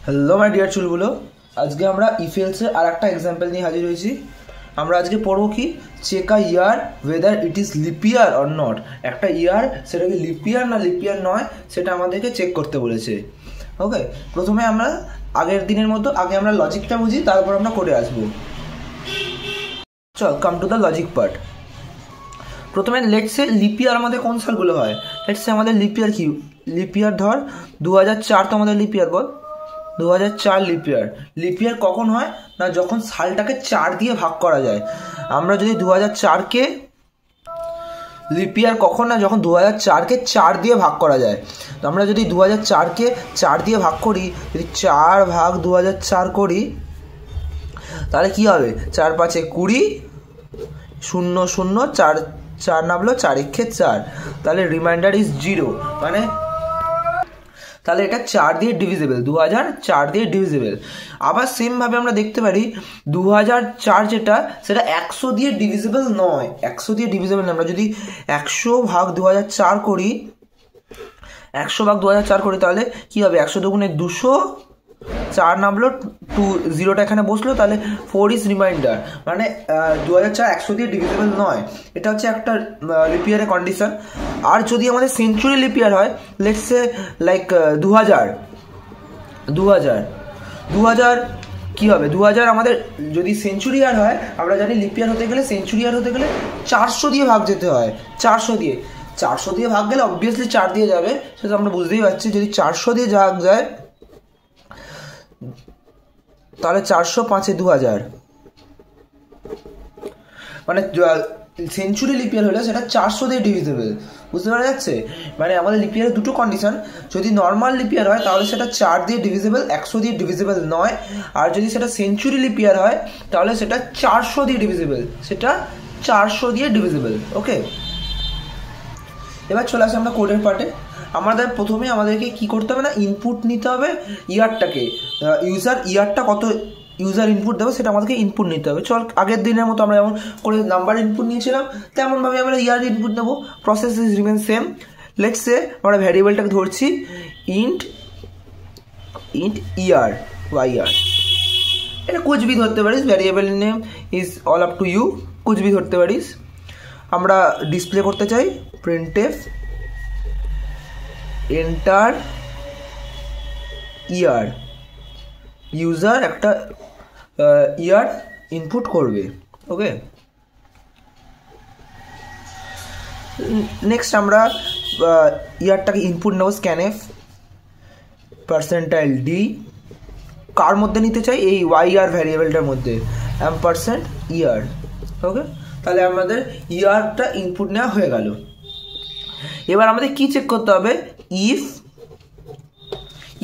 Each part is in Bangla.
হ্যালো মাই ডিয়ার চুলগুলো, আজকে আমরা ইফেলসের আর একটা এক্সাম্পল নিয়ে হাজির হয়েছি। আমরা আজকে পড়বো কি, check a year whether it is leap year or not. একটা ইয়ার সেটা কি লিপ ইয়ার না লিপ ইয়ার নয় সেটা আমাদেরকে চেক করতে বলেছে। ওকে, প্রথমে আমরা আগের দিনের মতো আগে আমরা লজিকটা বুঝি, তারপর আমরা করে আসবো। চল come to the logic part. প্রথমে লেটসে লিপ ইয়ার আমাদের কোন সালগুলো হয়। লেটসে আমাদের লিপ ইয়ার কি, লিপ ইয়ার ধর 2004 তো আমাদের লিপ ইয়ার, বল 2004 লিপ ইয়ার। লিপ ইয়ার কখন হয় না, যখন সালটাকে 4 দিয়ে ভাগ করা যায়। আমরা যদি 2004-কে লিপ ইয়ার কখন না, যখন 2004-কে 4 দিয়ে ভাগ করা যায়। তো আমরা যদি 2004-কে 4 দিয়ে ভাগ করি, যদি 4 ভাগ 2004 করি, তাহলে কি হবে, 4 5 20, 0 0 4 4 নামলো, 4 1 4, তাহলে রিমাইন্ডার ইজ 0, মানে তাহলে এটা 4 দিয়ে ডিভিজিবল, 2004 দিয়ে ডিভিজিবল। আবার সেমভাবে আমরা দেখতে পারি 2004 যেটা, সেটা 100 দিয়ে ডিভিজিবল নয়, 100 দিয়ে ডিভিজিবল নয়। আমরা যদি 100 ভাগ 2004 করি, 100 ভাগ 2004 করি, তাহলে কি হবে, 100 দুগুণে 200, 4 নামলো 2, 0টা এখানে বসলো, তাহলে 4 ইজ রিমাইন্ডার, মানে 2004 100 দিয়ে ডিভিজিবল নয়। এটা হচ্ছে একটা লিপ ইয়ারের কন্ডিশন। আর যদি আমাদের সেঞ্চুরি লিপ ইয়ার হয়, লেটস সে লাইক 2000 কি হবে, 2000 আমাদের যদি সেঞ্চুরি ইয়ার হয়, আমরা জানি লিপ ইয়ার হতে গেলে, সেঞ্চুরি ইয়ার হতে গেলে 400 দিয়ে ভাগ যেতে হয়। 400 দিয়ে ভাগ গেলে অবভিয়াসলি 4 দিয়ে যাবে, সেটা আমরা বুঝতেই পারছি। যদি 400 দিয়ে ভাগ যায়, তাহলে 400 5 2000, মানে সেঞ্চুরি লিপিয়ার হলে সেটা 400 দিয়ে ডিভিজিবল। বুঝতে পারা যাচ্ছে, মানে আমাদের লিপিয়ারের দুটো কন্ডিশন। যদি নর্মাল লিপিয়ার হয় তাহলে সেটা 4 দিয়ে ডিভিজিবল, 100 দিয়ে ডিভিজিবল নয়। আর যদি সেটা সেঞ্চুরি লিপিয়ার হয় তাহলে সেটা 400 দিয়ে ডিভিজিবল, সেটা 400 দিয়ে ডিভিজিবল। ওকে, এবার চলে আসে আমরা কোডের পার্টে। আমাদের প্রথমে আমাদেরকে কি করতে হবে না, ইনপুট নিতে হবে ইয়ারটাকে, ইউজার ইয়ারটা কত ইউজার ইনপুট দেবে সেটা আমাদেরকে ইনপুট নিতে হবে। চল আগের দিনের মতো আমরা যেমন করে নাম্বার ইনপুট নিয়েছিলাম, তেমনভাবে আমরা ইয়ার ইনপুট নেবো। Process is remain same. Let's say আমরা ভ্যারিয়েবলটাকে ধরছি ইন্ট ইয়ার ওয়াইআর। এটা কুছ ভি ধরতে পারিস, variable name is all up to you, কুছ ভি ধরতে পারিস। আমরা ডিসপ্লে করতে চাই প্রিন্টএফ এন্টার ইয়ার, ইউজার একটা ইয়ার ইনপুট করবে। ওকে, নেক্সট আমরা ইয়ারটাকে ইনপুট নেব স্ক্যানএফ %d, কার মধ্যে নিতে চাই, এই ওয়াইআর ভ্যারিয়েবলটার মধ্যে, %ইয়ার। ওকে, তাহলে আমাদের ইয়ারটা ইনপুট নেওয়া হয়ে গেল। এবার আমাদের কি চেক করতে হবে,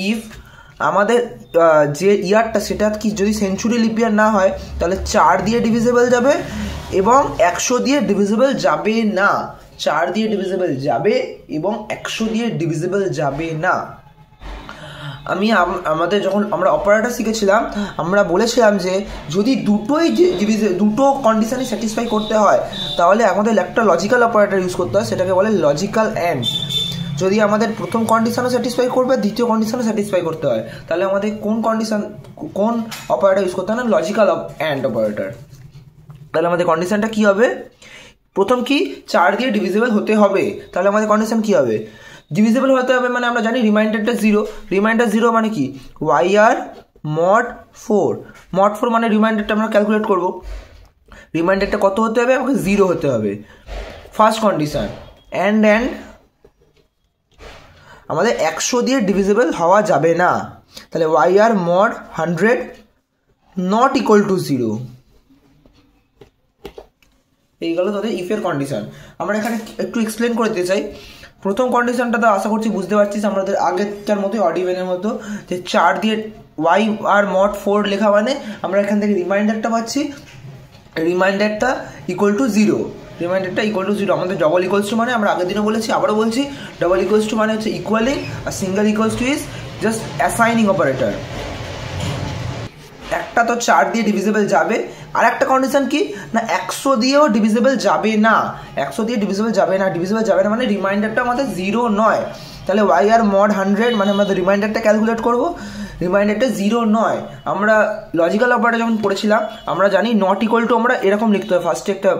ইফ আমাদের যে ইয়ারটা সেটা কি যদি সেঞ্চুরি লিপ ইয়ার না হয়, তাহলে 4 দিয়ে ডিভিজিবল যাবে এবং 100 দিয়ে ডিভিজিবল যাবে না। 4 দিয়ে ডিভিজিবল যাবে এবং 100 দিয়ে ডিভিজিবল যাবে না। আমাদের যখন আমরা অপারেটর শিখেছিলাম, আমরা বলেছিলাম যে যদি দুটো কন্ডিশনই স্যাটিসফাই করতে হয়, তাহলে আমাদের একটা লজিক্যাল অপারেটর ইউজ করতে হয়, সেটাকে বলে লজিক্যাল অ্যান্ড। যদি আমাদের প্রথম কন্ডিশনও স্যাটিসফাই করবে, দ্বিতীয় কন্ডিশনও স্যাটিসফাই করতে হয়, তাহলে আমাদের কোন অপারেটর ইউজ করতে হয় না, লজিক্যাল অ্যান্ড অপারেটর। তাহলে আমাদের কন্ডিশনটা কি হবে, প্রথম কি 4 দিয়ে ডিভিজিবল হতে হবে, তাহলে আমাদের কন্ডিশন কি হবে, ডিভিজিবল হতে হবে, মানে আমরা জানি রিমাইন্ডারটা 0, রিমাইন্ডার 0 মানে কি, ওয়াইআর mod 4 মানে রিমাইন্ডারটা আমরা ক্যালকুলেট করব। রিমাইন্ডারটা কত হতে হবে, আমাকে 0 হতে হবে। ফার্স্ট কন্ডিশন, অ্যান্ড আমাদের 100 দিয়ে ডিভিজিবল হওয়া যাবে না, তাহলে YR mod 100 not equal to 0। এই গেল তাদের ইফের কন্ডিশন। আমরা এখানে একটু এক্সপ্লেন করে দিতে চাই। প্রথম কন্ডিশনটা তো আশা করছি বুঝতে পারছিস, আমাদের আগেরটার মতোই অডিভেনের মতো, যে 4 দিয়ে ওয়াইআর mod 4 লেখা, মানে আমরা এখান থেকে রিমাইন্ডারটা পাচ্ছি, রিমাইন্ডারটা ইকুয়াল টু 0, রিমাইন্ডারটা ইকুয়াল টু 0। আমাদের ডবল ইকুয়ালস টু মানে আমরা আগের দিনও বলেছি, আবারও বলছি, ডবল ইকুয়ালস টু মানে হচ্ছে ইকুয়ালিং, আর single equals to is just assigning operator. একটা তো 4 দিয়ে ডিভিজিবল যাবে, আর একটা কন্ডিশন কি না 100 দিয়েও ডিভিজিবল যাবে না, 100 দিয়ে ডিভিজিবল যাবে না, মানে রিমাইন্ডারটা আমাদের 0 নয়। তাহলে ওয়াই আর মড 100 মানে আমাদের রিমাইন্ডারটা ক্যালকুলেট করবো, রিমাইন্ডারটা 0 নয়। আমরা লজিক্যাল অপারেটর যখন পড়েছিলাম আমরা জানি নট ইকুয়াল টু আমরা এরকম লিখতে হয়, ফার্স্টে একটা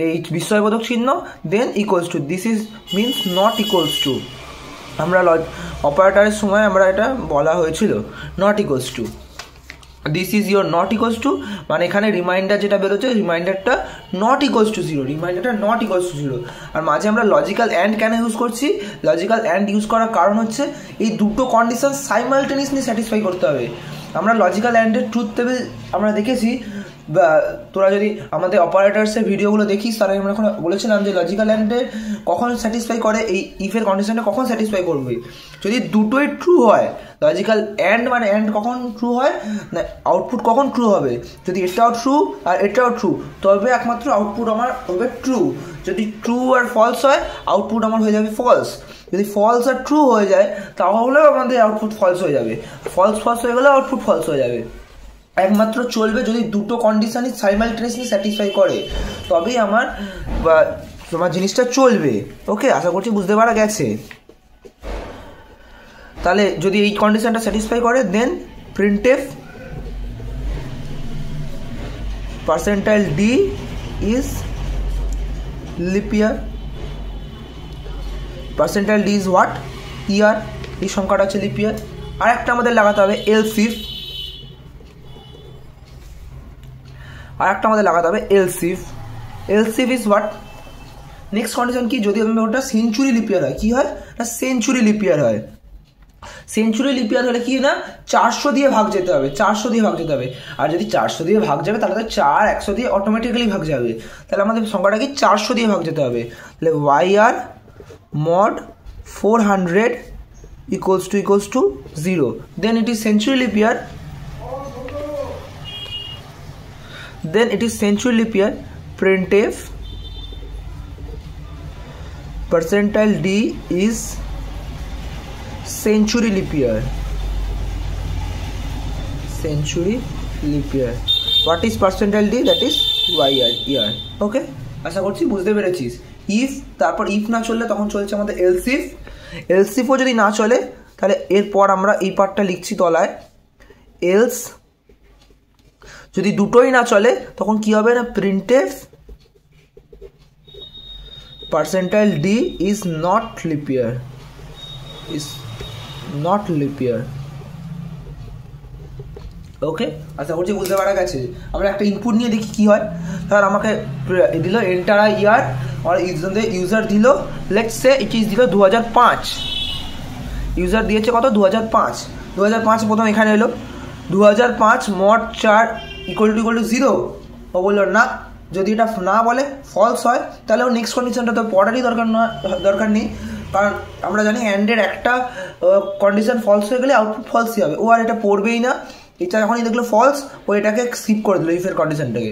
এই বিস্ময়বোধক চিহ্ন, then equals to, this is means not equals to. আমরা অপারেটরের সময় আমরা এটা বলা হয়েছিল not equals to, this is your not equals to, মানে এখানে রিমাইন্ডার যেটা বেরোচ্ছে রিমাইন্ডারটা নট ইকুয়ালস টু 0, রিমাইন্ডারটা নট ইকুয়ালস টু 0। আর মাঝে আমরা লজিক্যাল অ্যান্ড কেন ইউজ করছি? লজিক্যাল অ্যান্ড ইউজ করার কারণ হচ্ছে এই দুটো কন্ডিশন সাইমালটেনিয়াসলি স্যাটিসফাই করতে হবে। আমরা লজিক্যাল অ্যান্ডের ট্রুথ টেবিল আমরা দেখেছি, বা তোরা যদি আমাদের অপারেটার্সের ভিডিওগুলো দেখিস তারা আমরা এখন বলেছিলাম যে লজিক্যাল অ্যান্ডের কখন স্যাটিসফাই করে, এই ইফের কন্ডিশনটা কখন স্যাটিসফাই করবে, যদি দুটোই ট্রু হয়। লজিক্যাল অ্যান্ড মানে অ্যান্ড কখন ট্রু হয় না, আউটপুট কখন ট্রু হবে, যদি এটাও ট্রু আর এটাও ট্রু তবে একমাত্র আউটপুট আমার হবে ট্রু। যদি ট্রু আর ফলস হয় আউটপুট আমার হয়ে যাবে ফলস। যদি ফলস আর ট্রু হয়ে যায় তাহলেও আমাদের আউটপুট ফলস হয়ে যাবে, ফলস হয়ে গেলে আউটপুট ফলস হয়ে যাবে। একমাত্র চলবে যদি দুটো কন্ডিশনই সাইমালটেনিয়াসলি স্যাটিসফাই করে, তবেই আমার তোমার জিনিসটা চলবে। ওকে, আশা করছি বুঝতে পারা গেছে। তাহলে যদি এই কন্ডিশনটা স্যাটিসফাই করে then printf percentile d is leap year, percentile d is what, year, এই সংখ্যাটা হচ্ছে লিপ ইয়ার। আর একটা আমাদের লাগাতে হবে এলস ইফ, আর একটা আমাদের লাগাতে হবে else if. Else if is what, next condition কি, যদি ওটা সেঞ্চুরি লিপ ইয়ার হয়, কি হয় না সেঞ্চুরি লিপ ইয়ার হয়। সেঞ্চুরি লিপ ইয়ার হলে কি না 400 দিয়ে ভাগ যেতে হবে, 400 দিয়ে ভাগ যেতে হবে। আর যদি 400 দিয়ে ভাগ যাবে তাহলে তো 4 100 দিয়ে অটোমেটিক্যালি ভাগ যাবে, তাহলে আমাদের সংখ্যাটা কি 400 দিয়ে ভাগ যেতে হবে। তাহলে Y mod 400 equals to 0, then it is century leap year, then it is century leap year, printf percentile d is century leap year, century leap year. What is percentile d? That is year. Okay, আশা করছি বুঝতে পেরেছিস। ইফ, তারপর ইফ না চললে তখন চলছে আমাদের এলস ইফ। এলস ইফও যদি না চলে তাহলে এরপর আমরা এই পার্টটা লিখছি তলায়, এলস যদি দুটোই না চলে তখন কি হবে না printf percentile d is not leap year, is not leap year. Okay, আশা করছি বুঝতে পারা গেছে। আমরা একটা ইনপুট নিয়ে দেখি কি হয়। ধর আমাকে দিল এন্টার ইয়ার, আর ইউজার দিল লেটস সে ইট ইজ দিল 2005, ইউজার দিয়েছে কত 2005, 2005 প্রথম এখানে এলো 2005 mod 4 ইকুয়াল টু 0। ও বললো না, যদি এটা না বলে ফলস হয় তাহলে ও নেক্সট কন্ডিশনটা তো পড়ারই দরকার নেই, কারণ আমরা জানি অ্যান্ডের একটা কন্ডিশন ফলস হয়ে গেলে আউটপুট ফলসই হবে। ও আর এটা পড়বেই না, এটা যখনই দেখলো ফলস ও এটাকে স্কিপ করে দিল ইফের কন্ডিশনটাকে,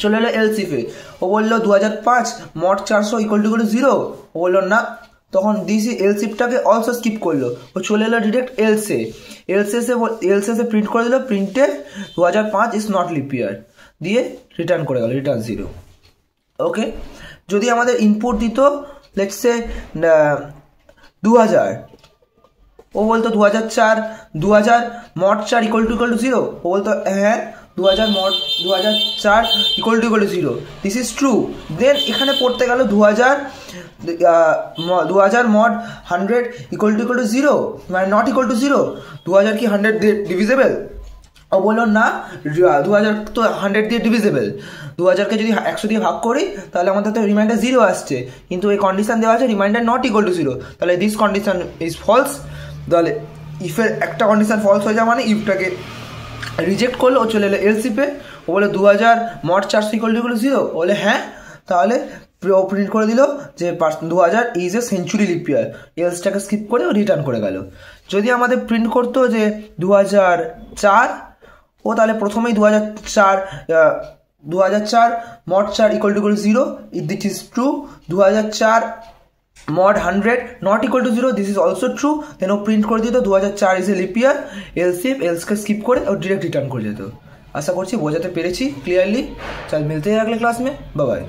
চলে এলো এলস ইফে। ও বললো 2005 mod 400 ইকুয়াল টু 0। ও বললো না, তখন দিস এলস ইফটাকে অলসো স্কিপ করলো, ও চলে এলো ডিরেক্ট এলসে। এলসে প্রিন্ট করে দিল প্রিন্টে 2005 ইজ নট লিপ ইয়ার, দিয়ে রিটার্ন করে গেল, রিটার্ন 0। ওকে, যদি আমাদের ইনপুট দিত লেটস সে 2000, ও বলতো 2000 mod 4 ইকুয়াল টু 0। ও বলতো হ্যাঁ 2000 equal to 0, this is true. Then এখানে পড়তে গেল 2000 mod 100 ইকুয়াল টু 0, মানে নট ইকুয়াল টু 0। 2000 কি 100 দিয়ে ডিভিজেবল? ও বললো না, 2000 তো 100 দিয়ে ডিভিজেবল, 2000কে যদি 100 দিয়ে ভাগ করি তাহলে আমাদের তো রিমাইন্ডার 0 আসছে, কিন্তু এই কন্ডিশন দেওয়া আছে রিমাইন্ডার নট ইকুয়াল টু 0, তাহলে দিস কন্ডিশন ইজ ফলস। তাহলে ইফের একটা কন্ডিশন ফলস হয়ে যাওয়া মানে ইফটাকে রিজেক্ট করলো, ও চলে এলো এলস ইফে। ও বলে 2000 mod 400 ইকুয়াল টু 0। ও বলে হ্যাঁ, তাহলে ও প্রিন্ট করে দিল যে 2000 is a century leap year, এলসটাকে স্কিপ করে ও রিটার্ন করে গেল। যদি আমাদের প্রিন্ট করতো যে 2004, ও তাহলে প্রথমেই 2004 mod 4 equal to 0, this is true. 2004 mod 100 not equal to 0, this is also true। Then ও প্রিন্ট করে দিত 2004 ইজ এ লিপ ইয়ার, এলসকে স্কিপ করে ও ডিরেক্ট রিটার্ন করে যেত। আশা করছি বোঝাতে পেরেছি ক্লিয়ারলি। চল মিলতে हैं अगले क्लास में, बाय बाय।